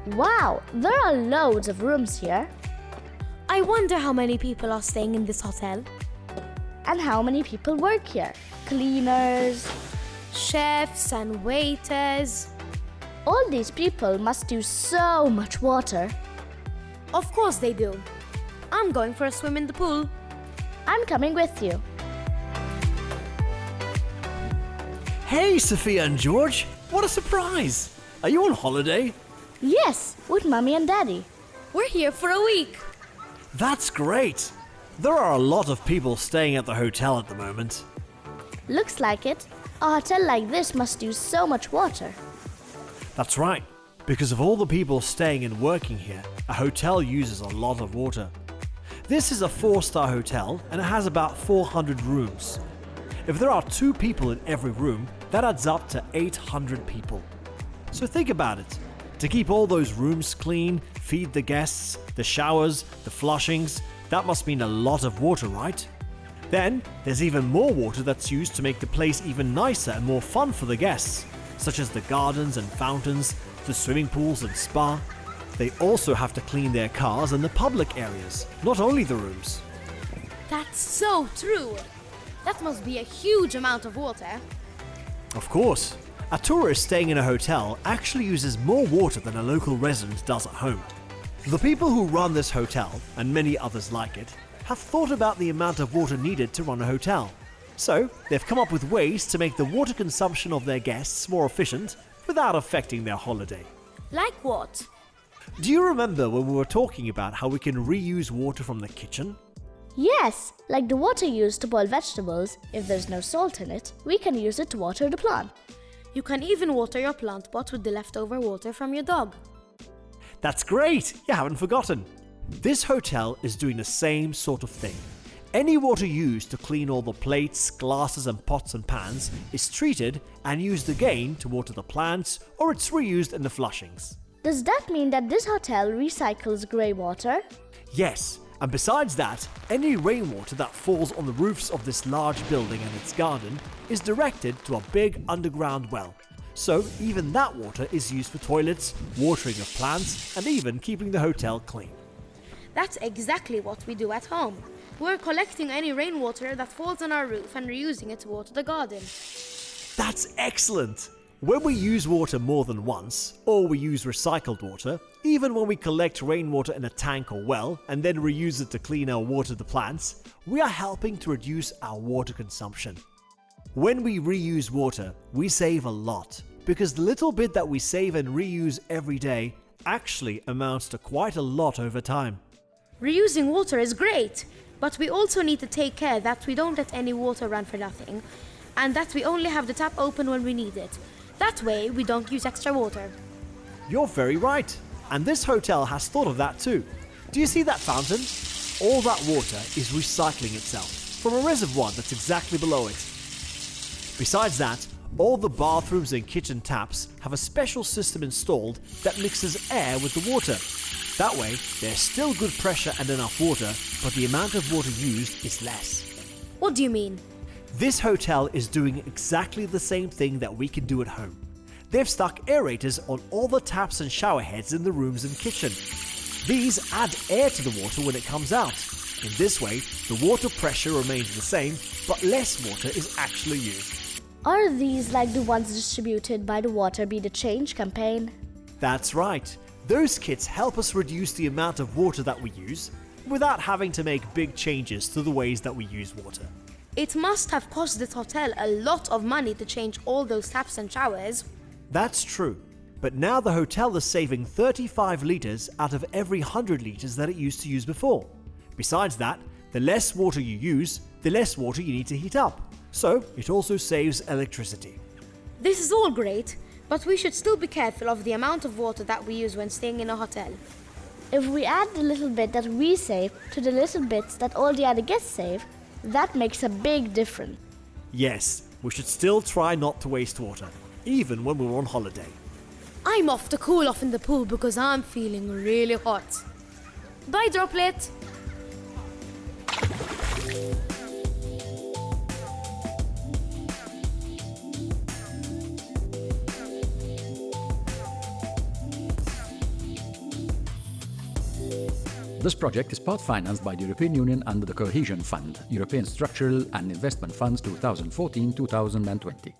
Wow, there are loads of rooms here. I wonder how many people are staying in this hotel. And how many people work here? Cleaners. Chefs and waiters. All these people must use so much water. Of course they do. I'm going for a swim in the pool. I'm coming with you. Hey, Sophia and George! What a surprise! Are you on holiday? Yes, with Mummy and Daddy. We're here for a week. That's great! There are a lot of people staying at the hotel at the moment. Looks like it. A hotel like this must use so much water. That's right. Because of all the people staying and working here, a hotel uses a lot of water. This is a 4-star hotel and it has about 400 rooms. If there are 2 people in every room, that adds up to 800 people. So think about it. To keep all those rooms clean, feed the guests, the showers, the flushings, that must mean a lot of water, right? Then, there's even more water that's used to make the place even nicer and more fun for the guests, such as the gardens and fountains, the swimming pools and spa. They also have to clean their cars and the public areas, not only the rooms. That's so true. That must be a huge amount of water. Of course, a tourist staying in a hotel actually uses more water than a local resident does at home. The people who run this hotel, and many others like it, have thought about the amount of water needed to run a hotel. So, they've come up with ways to make the water consumption of their guests more efficient without affecting their holiday. Like what? Do you remember when we were talking about how we can reuse water from the kitchen? Yes, like the water used to boil vegetables. If there's no salt in it, we can use it to water the plant. You can even water your plant pot with the leftover water from your dog. That's great! You haven't forgotten. This hotel is doing the same sort of thing. Any water used to clean all the plates, glasses and pots and pans is treated and used again to water the plants, or it's reused in the flushings. Does that mean that this hotel recycles grey water? Yes, and besides that, any rainwater that falls on the roofs of this large building and its garden is directed to a big underground well. So even that water is used for toilets, watering of plants, and even keeping the hotel clean. That's exactly what we do at home. We're collecting any rainwater that falls on our roof and reusing it to water the garden. That's excellent! When we use water more than once, or we use recycled water, even when we collect rainwater in a tank or well and then reuse it to clean or water the plants, we are helping to reduce our water consumption. When we reuse water, we save a lot, because the little bit that we save and reuse every day actually amounts to quite a lot over time. Reusing water is great, but we also need to take care that we don't let any water run for nothing, and that we only have the tap open when we need it. That way, we don't use extra water. You're very right, and this hotel has thought of that too. Do you see that fountain? All that water is recycling itself from a reservoir that's exactly below it. Besides that, all the bathrooms and kitchen taps have a special system installed that mixes air with the water. That way, there's still good pressure and enough water, but the amount of water used is less. What do you mean? This hotel is doing exactly the same thing that we can do at home. They've stuck aerators on all the taps and shower heads in the rooms and kitchen. These add air to the water when it comes out. In this way, the water pressure remains the same, but less water is actually used. Are these like the ones distributed by the Water Be the Change campaign? That's right. Those kits help us reduce the amount of water that we use without having to make big changes to the ways that we use water. It must have cost this hotel a lot of money to change all those taps and showers. That's true. But now the hotel is saving 35 litres out of every 100 litres that it used to use before. Besides that, the less water you use, the less water you need to heat up. So it also saves electricity. This is all great, but we should still be careful of the amount of water that we use when staying in a hotel. If we add the little bit that we save to the little bits that all the other guests save, that makes a big difference. Yes, we should still try not to waste water, even when we're on holiday. I'm off to cool off in the pool because I'm feeling really hot. Bye, Droplet! This project is part-financed by the European Union under the Cohesion Fund, European Structural and Investment Funds 2014-2020.